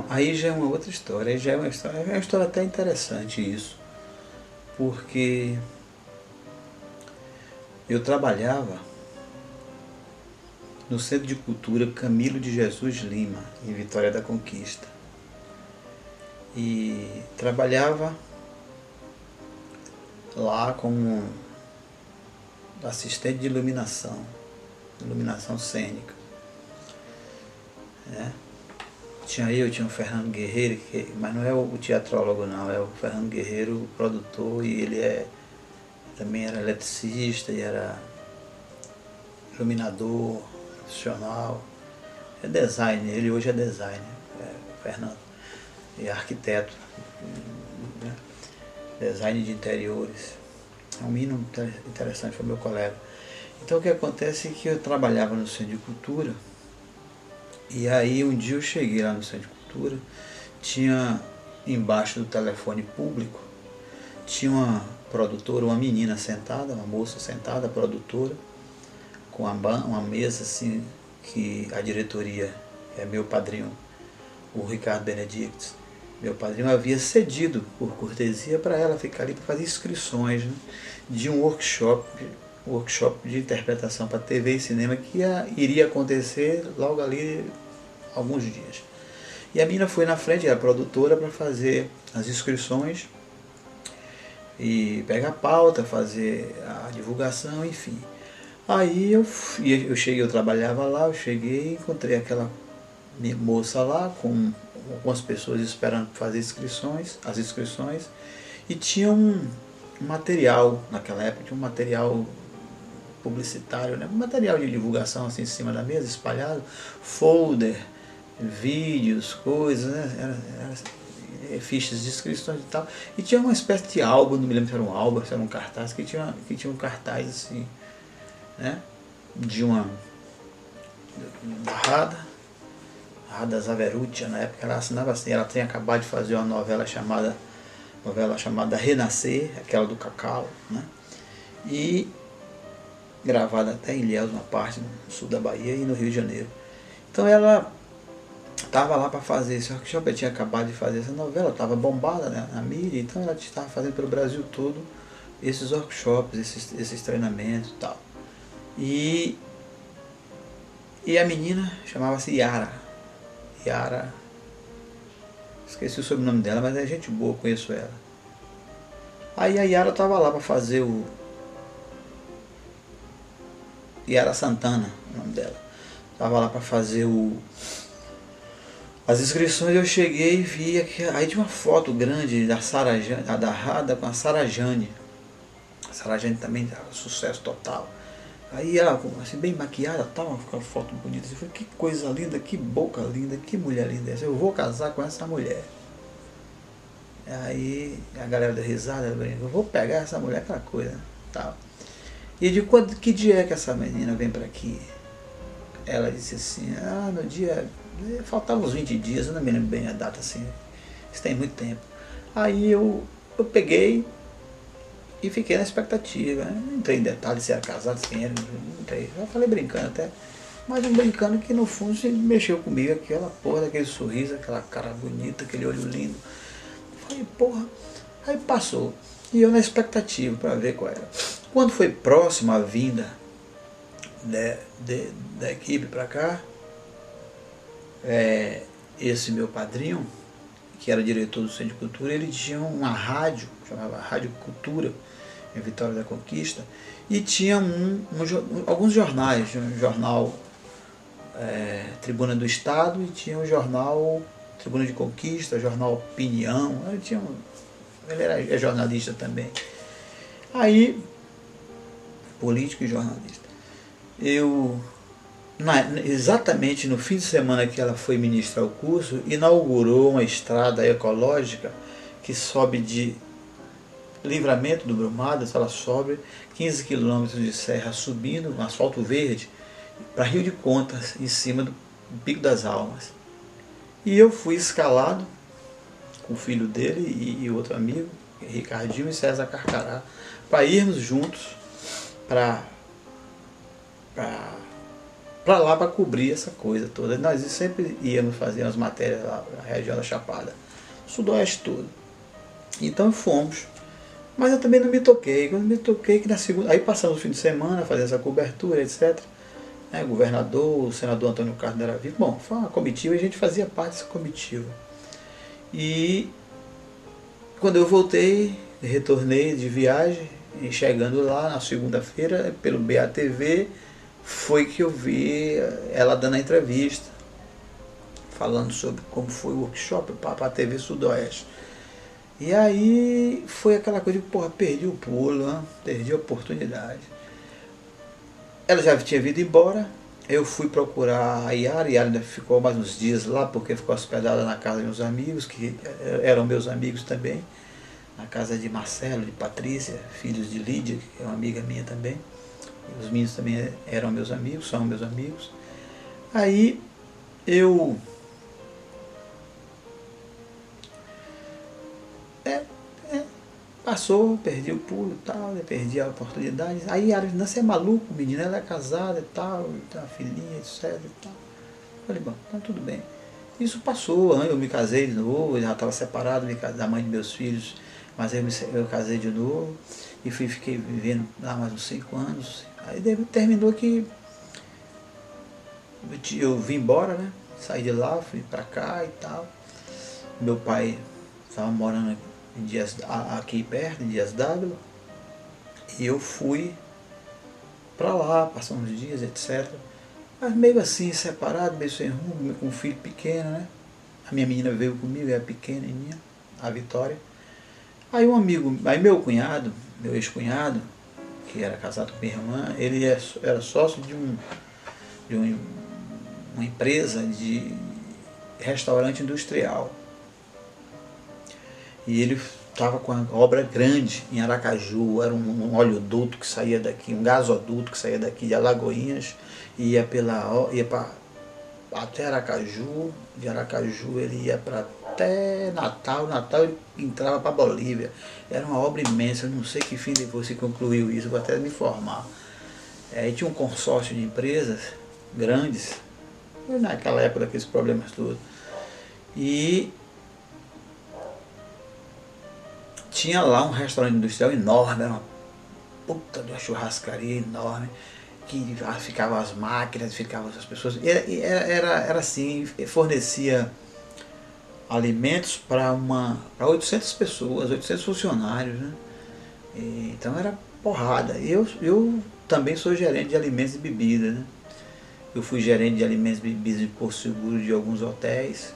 Não, aí já é uma outra história, aí já é uma história até interessante isso, porque eu trabalhava no Centro de Cultura Camilo de Jesus Lima, em Vitória da Conquista. E trabalhava lá como assistente de iluminação cênica, né? Tinha o Fernando Guerreiro, mas não é o teatrólogo não, é o Fernando Guerreiro, o produtor, e ele também era eletricista e era iluminador profissional, é designer, ele hoje é designer, Fernando, e arquiteto, né? Design de interiores, é um menino interessante, foi meu colega. Então o que acontece é que eu trabalhava no Centro de Cultura, e aí um dia eu cheguei lá no Centro de Cultura, tinha embaixo do telefone público, tinha uma produtora, uma menina sentada, uma moça sentada, produtora, com uma mesa assim, que a diretoria, é meu padrinho, o Ricardo Benedictis, meu padrinho havia cedido por cortesia para ela ficar ali para fazer inscrições, né, de um workshop de interpretação para TV e cinema que iria acontecer logo ali alguns dias. E a menina foi na frente, a produtora, para fazer as inscrições e pegar a pauta, fazer a divulgação, enfim. Aí eu cheguei, eu trabalhava lá, eu cheguei e encontrei aquela moça lá com algumas pessoas esperando fazer as inscrições, e tinha um material, naquela época tinha um material publicitário, né? Um material de divulgação assim em cima da mesa, espalhado, folder, vídeos, coisas, né? Fichas de inscrições e tal. E tinha uma espécie de álbum, não me lembro se era um álbum, se era um cartaz, que tinha um cartaz assim, né? De uma Rada Zaveruccia, na época ela assinava assim, ela tinha acabado de fazer uma novela chamada Renascer, aquela do Cacau, né? E gravada até em Ilhéus, uma parte no sul da Bahia e no Rio de Janeiro. Então ela estava lá para fazer esse workshop, ela tinha acabado de fazer essa novela, estava bombada, né, na mídia, então ela estava fazendo pelo Brasil todo esses workshops, esses treinamentos e tal. E a menina chamava-se Yara, esqueci o sobrenome dela, mas é gente boa, conheço ela. Aí a Yara estava lá para fazer Yara Santana, o nome dela. Estava lá para fazer as inscrições. Eu cheguei e vi aí tinha uma foto grande da Sara Jane, da Rada com a Sara Jane. A Sara Jane também tava sucesso total. Aí ela, assim, bem maquiada, tal, uma foto bonita. Eu falei, que coisa linda, que boca linda, que mulher linda essa. Eu vou casar com essa mulher. Aí a galera deu risada, eu vou pegar essa mulher, aquela coisa, tal. E de que dia é que essa menina vem para aqui? Ela disse assim, no dia, faltavam uns 20 dias, eu não me lembro bem a data assim, isso tem muito tempo. Aí eu peguei e fiquei na expectativa, né? Não entrei em detalhes se era casado, se era, não entrei. Eu falei brincando até, mas um brincando que no fundo se mexeu comigo, aquela porra daquele sorriso, aquela cara bonita, aquele olho lindo. Falei, porra, aí passou. E eu na expectativa para ver qual era. Quando foi próximo a vinda da equipe para cá, esse meu padrinho, que era diretor do Centro de Cultura, ele tinha uma rádio, chamava Rádio Cultura, em Vitória da Conquista, e tinha alguns jornais, um jornal Tribuna do Estado, e tinha um jornal Tribuna de Conquista, jornal Opinião, ele é jornalista também. Aí, político e jornalista. Exatamente no fim de semana que ela foi ministrar o curso, inaugurou uma estrada ecológica que sobe de Livramento do Brumado, ela sobe 15 quilômetros de serra subindo, um asfalto verde, para Rio de Contas, em cima do Pico das Almas. E eu fui escalado com o filho dele e outro amigo, Ricardinho e César Carcará, para irmos juntos para para lá para cobrir essa coisa toda. Nós sempre íamos fazer as matérias lá na região da Chapada, sudoeste todo. Então fomos. Mas eu também não me toquei. Quando me toquei, que na segunda. Aí passamos o fim de semana, fazendo essa cobertura, etc. O governador, o senador Antônio Carlos era vivo. Bom, foi uma comitiva e a gente fazia parte dessa comitiva. E quando eu voltei, retornei de viagem, e chegando lá na segunda-feira, pelo BATV, foi que eu vi ela dando a entrevista, falando sobre como foi o workshop para a TV Sudoeste. E aí foi aquela coisa de, porra, perdi o pulo, né? Perdi a oportunidade. Ela já tinha vindo embora, eu fui procurar a Yara ainda ficou mais uns dias lá, porque ficou hospedada na casa de meus amigos, que eram meus amigos também, na casa de Marcelo, de Patrícia, filhos de Lídia, que é uma amiga minha também. Os meninos também eram meus amigos, são meus amigos. Aí eu passou, perdi o pulo e tal, perdi a oportunidade. Aí a Nancy é maluco, menina, ela é casada e tal, tem uma filhinha, etc e tal. Falei, bom, então tudo bem. Isso passou, eu me casei de novo, eu já estava separado da mãe de meus filhos, mas eu casei de novo e fiquei vivendo lá mais uns 5 anos. Aí terminou que eu vim embora, né? Saí de lá, fui pra cá e tal. Meu pai estava morando aqui perto, em Dias d'Ávila, e eu fui pra lá, passar uns dias, etc. Mas meio assim, separado, meio sem rumo, com um filho pequeno, né? A minha menina veio comigo, era pequenininha, a Vitória. Aí meu cunhado, meu ex-cunhado, que era casado com minha irmã, ele era sócio de uma empresa de restaurante industrial. E ele estava com uma obra grande em Aracaju, era um oleoduto que saía daqui, um gasoduto que saía daqui de Alagoinhas, e ia até Aracaju, de Aracaju ele ia para até Natal ele entrava para Bolívia. Era uma obra imensa, eu não sei que fim depois se concluiu isso, vou até me informar. Aí tinha um consórcio de empresas grandes, naquela época daqueles problemas todos, e tinha lá um restaurante industrial enorme, era uma puta de uma churrascaria enorme, que ficavam as máquinas, ficavam as pessoas, era assim, fornecia alimentos para 800 pessoas, 800 funcionários, né? Então era porrada. Eu também sou gerente de alimentos e bebidas, né? Eu fui gerente de alimentos e bebidas de Porto Seguro de alguns hotéis,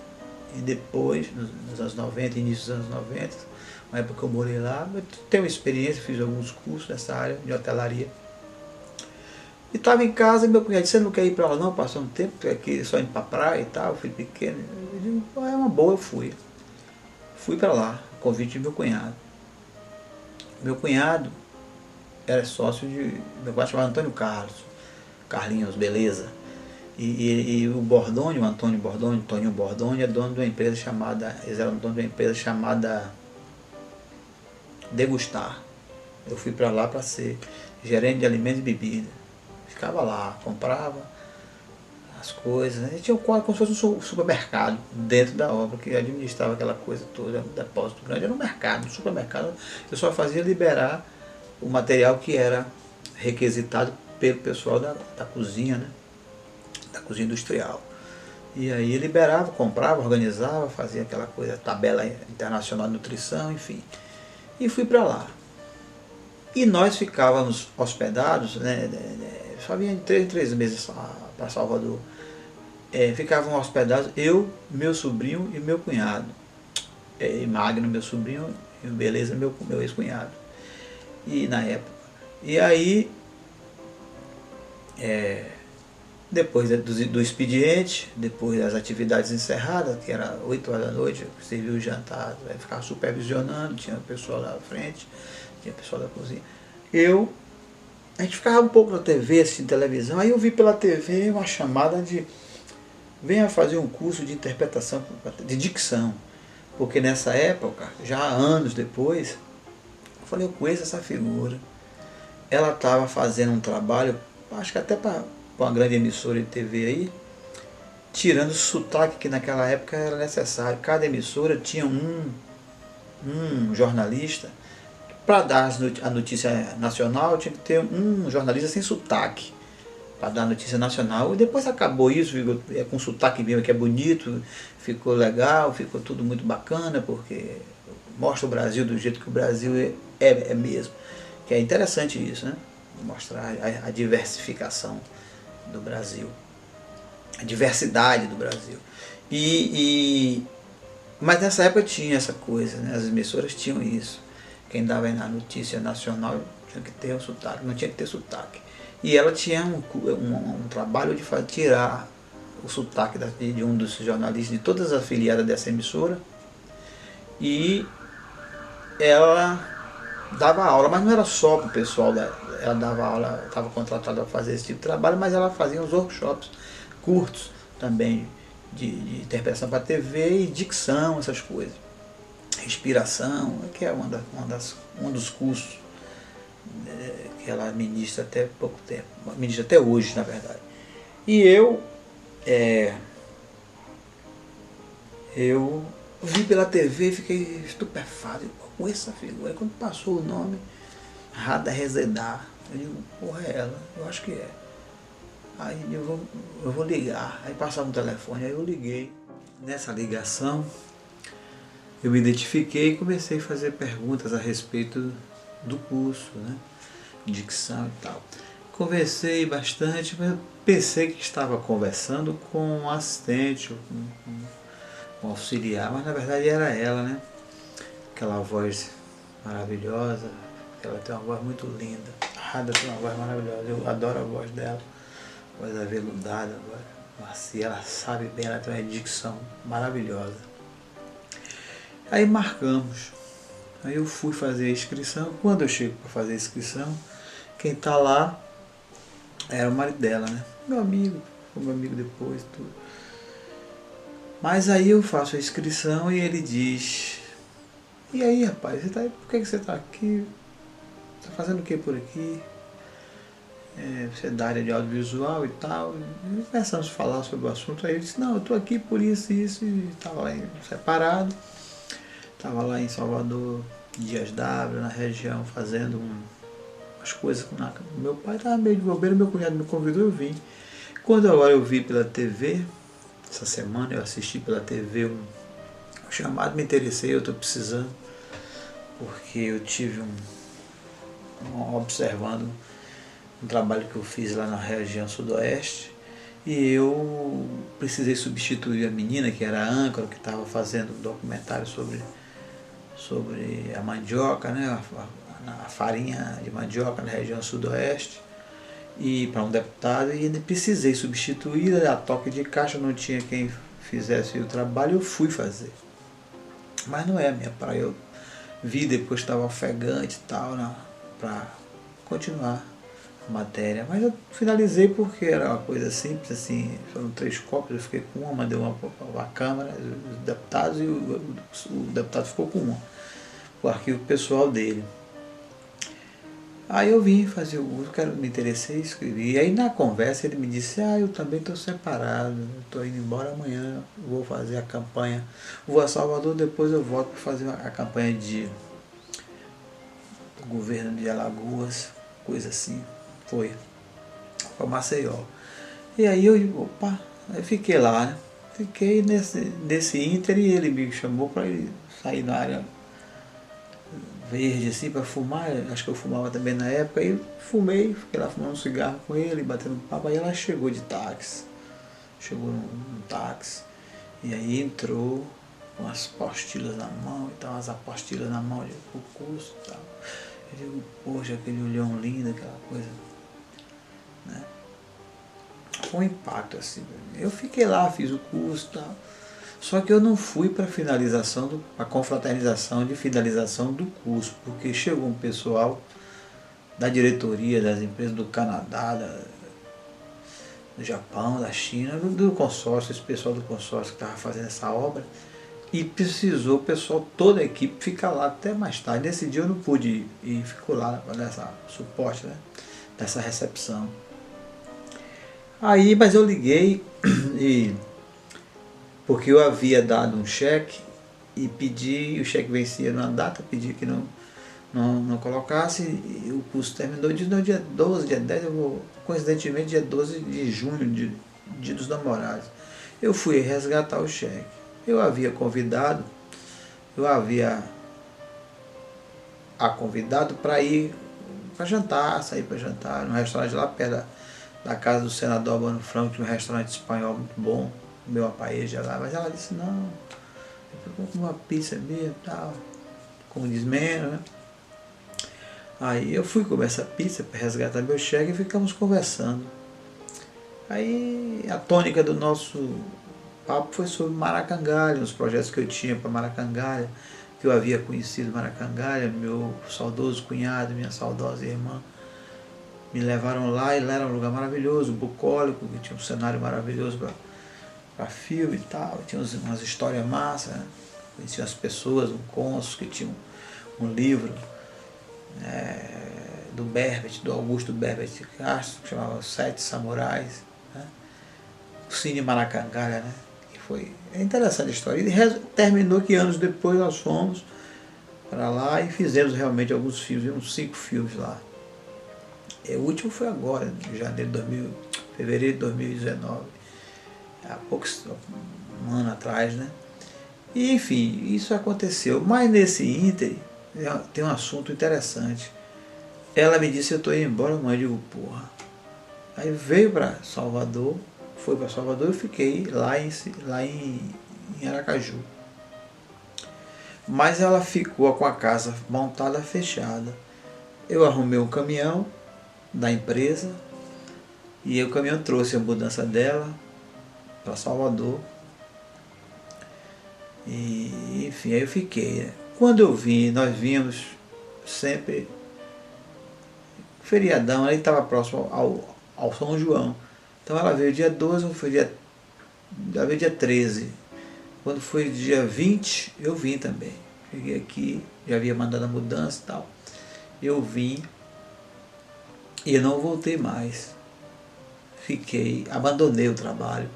e depois, nos anos 90, início dos anos 90, na época que eu morei lá, eu tenho experiência, fiz alguns cursos nessa área de hotelaria. E estava em casa e meu cunhado disse, você não quer ir para lá não, passar um tempo, aqui só indo para a praia e tal, filho pequeno. Eu digo, é uma boa, eu fui. Fui para lá, convite de meu cunhado. Meu cunhado era sócio de, meu pai chamava Antônio Carlos, Carlinhos, beleza. E o Bordoni, o Antônio Bordoni, Toninho Bordoni, é dono de uma empresa chamada, eles eram dono de uma empresa chamada Degustar. Eu fui para lá para ser gerente de alimentos e bebidas. Ficava lá, comprava as coisas, né? Tinha quase como se fosse um supermercado dentro da obra, que administrava aquela coisa toda, um depósito grande, era um mercado, um supermercado. Eu só fazia liberar o material que era requisitado pelo pessoal da cozinha, né? Da cozinha industrial. E aí liberava, comprava, organizava, fazia aquela coisa, tabela internacional de nutrição, enfim. E fui para lá. E nós ficávamos hospedados, né? Só vinha de 3 em 3 meses para Salvador. Ficavam hospedados eu, meu sobrinho e meu cunhado. Magno, meu sobrinho, e Beleza, meu ex-cunhado. E na época. E aí, depois do expediente, depois das atividades encerradas, que era 8 horas da noite, serviu o jantar, ficava supervisionando, tinha o pessoal lá à frente, tinha o pessoal da cozinha. A gente ficava um pouco na TV, assistindo televisão, aí eu vi pela TV uma chamada de venha fazer um curso de interpretação, de dicção, porque nessa época, já anos depois, eu falei, eu conheço essa figura. Ela estava fazendo um trabalho, acho que até para para uma grande emissora de TV aí, tirando o sotaque que naquela época era necessário. Cada emissora tinha um jornalista. Para dar a notícia nacional tinha que ter um jornalista sem sotaque para dar a notícia nacional. E depois acabou isso, ficou, com sotaque mesmo, que é bonito, ficou legal, ficou tudo muito bacana, porque mostra o Brasil do jeito que o Brasil é mesmo. Que é interessante isso, né? Mostrar a diversificação do Brasil, a diversidade do Brasil. Mas nessa época tinha essa coisa, né? As emissoras tinham isso. Quem dava na notícia nacional tinha que ter o sotaque, não tinha que ter sotaque. E ela tinha um trabalho de tirar o sotaque de um dos jornalistas, de todas as afiliadas dessa emissora. E ela dava aula, mas não era só para o pessoal, ela dava aula, estava contratada para fazer esse tipo de trabalho, mas ela fazia uns workshops curtos também, de interpretação para TV e dicção, essas coisas. Respiração, que é um dos cursos que ela ministra até pouco tempo, ministra até hoje, na verdade. E eu vi pela TV e fiquei estupefato com essa figura. Quando passou o nome, Radha Rezedar, eu digo, porra, é ela, eu acho que é. Aí eu vou ligar, aí passava um telefone, aí eu liguei. Nessa ligação, eu me identifiquei e comecei a fazer perguntas a respeito do curso, né? Dicção e tal. Conversei bastante, mas eu pensei que estava conversando com um assistente, com um auxiliar, mas na verdade era ela, né? Aquela voz maravilhosa, ela tem uma voz muito linda. A Radha tem uma voz maravilhosa, eu adoro a voz dela, voz aveludada, voz macia, ela sabe bem, ela tem uma dicção maravilhosa. Aí marcamos, aí eu fui fazer a inscrição. Quando eu chego para fazer a inscrição, quem está lá era o marido dela, né? Meu amigo, foi meu amigo depois, tudo. Mas aí eu faço a inscrição e ele diz, e aí rapaz, por que você está aqui? Está fazendo o que por aqui? Você é da área de audiovisual e tal. E começamos a falar sobre o assunto, aí ele disse, não, eu estou aqui por isso e isso, e estava lá separado. Estava lá em Salvador, Dias d'Ávila, na região, fazendo umas coisas com meu pai estava meio de bobeira, meu cunhado me convidou, eu vim. Quando agora eu vi pela TV, essa semana eu assisti pela TV um chamado, me interessei, eu estou precisando, porque eu tive observando um trabalho que eu fiz lá na região sudoeste, e eu precisei substituir a menina que era a âncora, que estava fazendo um documentário sobre a mandioca, né, a farinha de mandioca na região sudoeste, e para um deputado, e precisei substituir, a toque de caixa, não tinha quem fizesse o trabalho, eu fui fazer. Mas não é a minha praia, eu vi depois que estava ofegante e tal, para continuar a matéria, mas eu finalizei porque era uma coisa simples, assim, foram 3 cópias, eu fiquei com uma, mandei uma para a Câmara, os deputados, e o deputado ficou com uma, o arquivo pessoal dele. Aí eu vim fazer o uso, me interessei, escrevi. E aí na conversa ele me disse, eu também estou separado, estou indo embora amanhã, vou fazer a campanha, vou a Salvador, depois eu volto para fazer a campanha do governo de Alagoas, coisa assim, foi para Maceió. E aí eu fiquei lá, né? Fiquei nesse ínter, e ele me chamou para ele sair na área verde assim para fumar, acho que eu fumava também na época, aí fumei, fiquei lá fumando um cigarro com ele, batendo papo, aí ela chegou de táxi, num táxi, e aí entrou com as apostilhas na mão, e tal, as apostilhas na mão, o curso e tal. Eu digo, poxa, aquele olhão lindo, aquela coisa, né? Foi um impacto assim, eu fiquei lá, fiz o curso e tal. Só que eu não fui para a confraternização de finalização do curso, porque chegou um pessoal da diretoria das empresas do Canadá, do Japão, da China, do consórcio, esse pessoal do consórcio que estava fazendo essa obra, e precisou o pessoal, toda a equipe, ficar lá até mais tarde. Nesse dia eu não pude ir, e ficou lá para dar suporte, né, dessa recepção. Aí, mas eu liguei e porque eu havia dado um cheque e pedi, o cheque vencia numa data, pedi que não colocasse, e o curso terminou no dia 12, dia 10, eu vou, coincidentemente dia 12 de junho, dia dos namorados. Eu fui resgatar o cheque. Eu havia convidado, eu havia a convidado para ir para jantar, sair para jantar, num restaurante lá perto da casa do senador Albano Franco, tinha um restaurante espanhol muito bom, meu paella lá, mas ela disse, não, eu vou comer uma pizza mesmo, tal, como diz menos, né? Aí eu fui comer essa pizza para resgatar meu cheque e ficamos conversando. Aí a tônica do nosso papo foi sobre Maracangalha, os projetos que eu tinha para Maracangalha, que eu havia conhecido Maracangalha, meu saudoso cunhado, minha saudosa irmã, me levaram lá e lá era um lugar maravilhoso, bucólico, que tinha um cenário maravilhoso para filme e tal, tinha umas histórias massas, né? Conhecia as pessoas, um cônsul que tinha um livro do Berbet, do Augusto Berbet de Castro, que chamava Sete Samurais, né? O Cine Maracangalha, né? Que foi interessante a história. E terminou que anos depois nós fomos para lá e fizemos realmente alguns filmes, uns 5 filmes lá. O último foi agora, em janeiro de 2000, fevereiro de 2019, há poucos um ano atrás, né? E enfim, isso aconteceu. Mas nesse ínter tem um assunto interessante. Ela me disse, eu estou indo embora, mãe, eu digo, porra. Aí veio para Salvador, foi para Salvador, eu fiquei lá em Aracaju. Mas ela ficou com a casa montada, fechada. Eu arrumei um caminhão da empresa e o caminhão trouxe a mudança dela para Salvador. E enfim, aí eu fiquei, né? Quando eu vim, nós vínhamos sempre feriadão, aí estava próximo ao São João. Então ela veio dia 12, ela veio dia 13. Quando foi dia 20, eu vim também. Cheguei aqui, já havia mandado a mudança e tal. Eu vim e eu não voltei mais. Fiquei, abandonei o trabalho.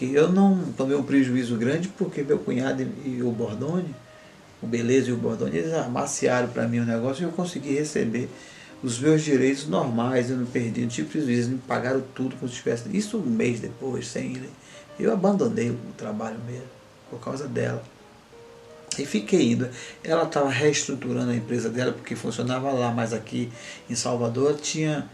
Eu não tomei um prejuízo grande porque meu cunhado e o Bordone, o Beleza e o Bordone, eles amaciaram para mim o negócio e eu consegui receber os meus direitos normais, eu não perdi, não tive prejuízo, me pagaram tudo como se tivesse. Isso um mês depois, sem ir. Eu abandonei o trabalho mesmo, por causa dela. E fiquei indo. Ela estava reestruturando a empresa dela, porque funcionava lá, mas aqui em Salvador tinha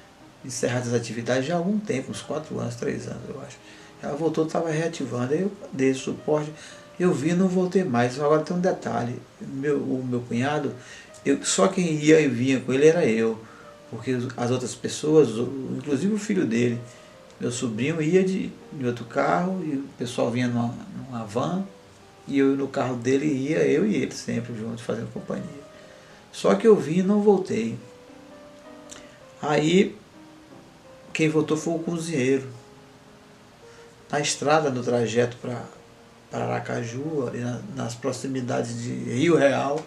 encerrado as atividades já há algum tempo, uns 4 anos, 3 anos, eu acho. Ela voltou, estava reativando, aí eu dei suporte, eu vi e não voltei mais. Agora tem um detalhe, o meu cunhado, só quem ia e vinha com ele era eu, porque as outras pessoas, inclusive o filho dele, meu sobrinho ia de outro carro, e o pessoal vinha numa van, e eu no carro dele ia, eu e ele sempre juntos, fazendo companhia. Só que eu vim e não voltei. Aí, quem voltou foi o cozinheiro. Na estrada, no trajeto para Aracaju, ali nas proximidades de Rio Real,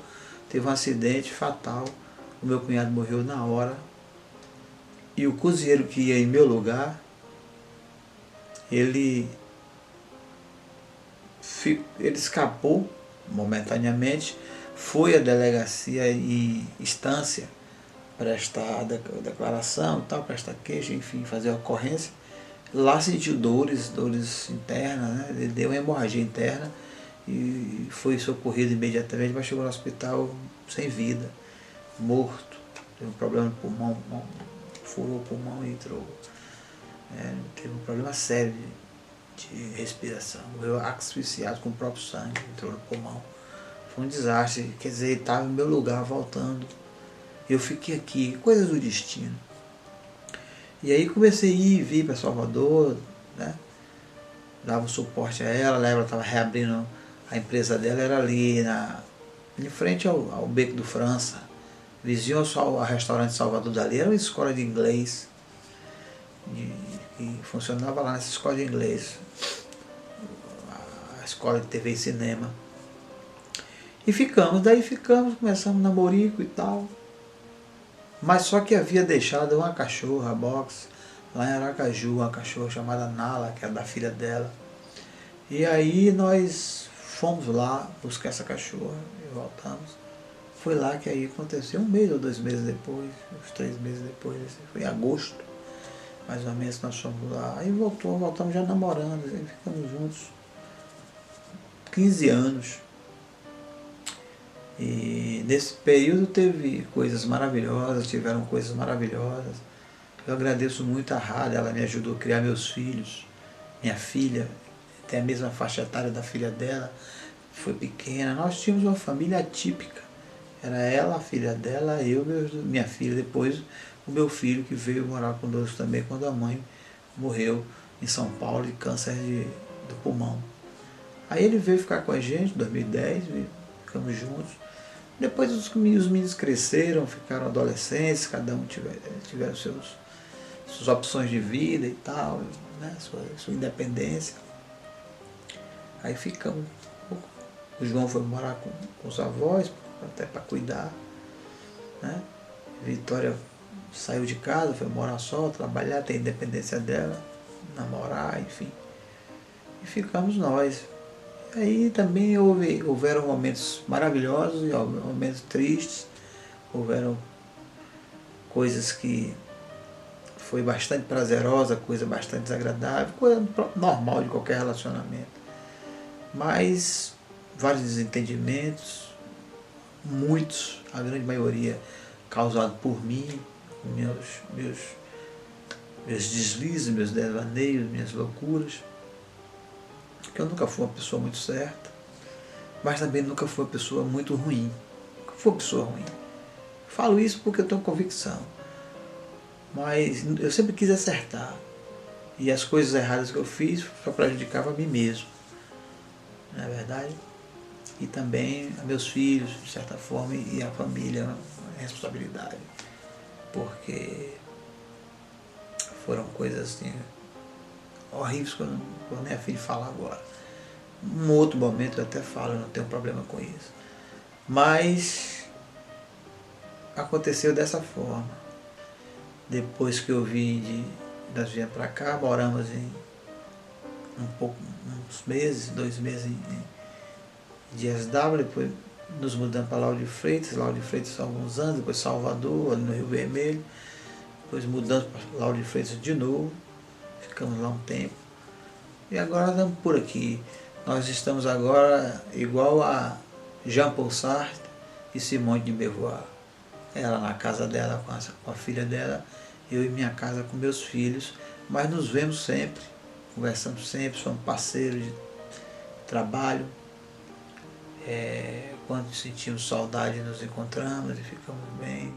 teve um acidente fatal. O meu cunhado morreu na hora. E o cozinheiro que ia em meu lugar, ele escapou momentaneamente, foi à delegacia em instância prestar a declaração, tal, prestar queixa, enfim, fazer a ocorrência. Lá sentiu dores internas, né? Ele deu uma hemorragia interna e foi socorrido imediatamente, mas chegou no hospital sem vida, morto. Teve um problema no pulmão, furou o pulmão e entrou. Teve um problema sério de respiração. Morreu asfixiado com o próprio sangue, entrou no pulmão. Foi um desastre, quer dizer, ele estava no meu lugar voltando. Eu fiquei aqui, coisas do destino. E aí comecei a ir e vir para Salvador, né? Dava suporte a ela estava reabrindo a empresa dela, era ali em frente ao Beco do França, vizinho ao restaurante Salvador dali, era uma escola de inglês, e funcionava lá nessa escola de inglês, a escola de TV e cinema. E ficamos, começamos namorico e tal. Mas só que havia deixado uma cachorra box lá em Aracaju, uma cachorra chamada Nala, que era da filha dela. E aí nós fomos lá buscar essa cachorra e voltamos. Foi lá que aí aconteceu, 1 mês ou 2 meses depois, uns 3 meses depois, foi em agosto, mais ou menos, nós fomos lá. Aí voltamos já namorando, aí ficamos juntos 15 anos. E nesse período teve coisas maravilhosas, tiveram coisas maravilhosas. Eu agradeço muito a Rádia, ela me ajudou a criar meus filhos. Minha filha tem a mesma faixa etária da filha dela, foi pequena. Nós tínhamos uma família atípica. Era ela, a filha dela, eu, minha filha, depois o meu filho que veio morar conosco também quando a mãe morreu em São Paulo de câncer do pulmão. Aí ele veio ficar com a gente em 2010, ficamos juntos. Depois os meninos cresceram, ficaram adolescentes, cada um tiveram suas opções de vida e tal, né, sua independência. Aí ficamos. O João foi morar com os avós, até para cuidar, né? Vitória saiu de casa, foi morar só, trabalhar, ter a independência dela, namorar, enfim. E ficamos nós. E aí também houveram momentos maravilhosos e momentos tristes, houveram coisas que foi bastante prazerosa, coisa bastante desagradável, coisa normal de qualquer relacionamento. Mas vários desentendimentos, muitos, a grande maioria causado por mim, meus deslizes, meus devaneios, minhas loucuras. Porque eu nunca fui uma pessoa muito certa, mas também nunca fui uma pessoa muito ruim. Nunca fui uma pessoa ruim. Falo isso porque eu tenho convicção. Mas eu sempre quis acertar. E as coisas erradas que eu fiz só prejudicavam a mim mesmo. Não é verdade? E também a meus filhos, de certa forma, e a família, a responsabilidade. Porque foram coisas assim, horríveis que eu não nem a fim de falar agora. Um outro momento eu até falo, eu não tenho problema com isso. Mas aconteceu dessa forma. Depois que eu nós viemos para cá, moramos uns meses, 2 meses de SW, depois nos mudamos para Lauro de Freitas há alguns anos, depois Salvador, ali no Rio Vermelho, depois mudamos para Lauro de Freitas de novo, ficamos lá um tempo, e agora estamos por aqui. Nós estamos agora igual a Jean-Paul Sartre e Simone de Beauvoir. Ela na casa dela com a filha dela, eu em minha casa com meus filhos, mas nos vemos sempre, conversamos sempre, somos parceiros de trabalho. Quando sentimos saudade nos encontramos e ficamos bem.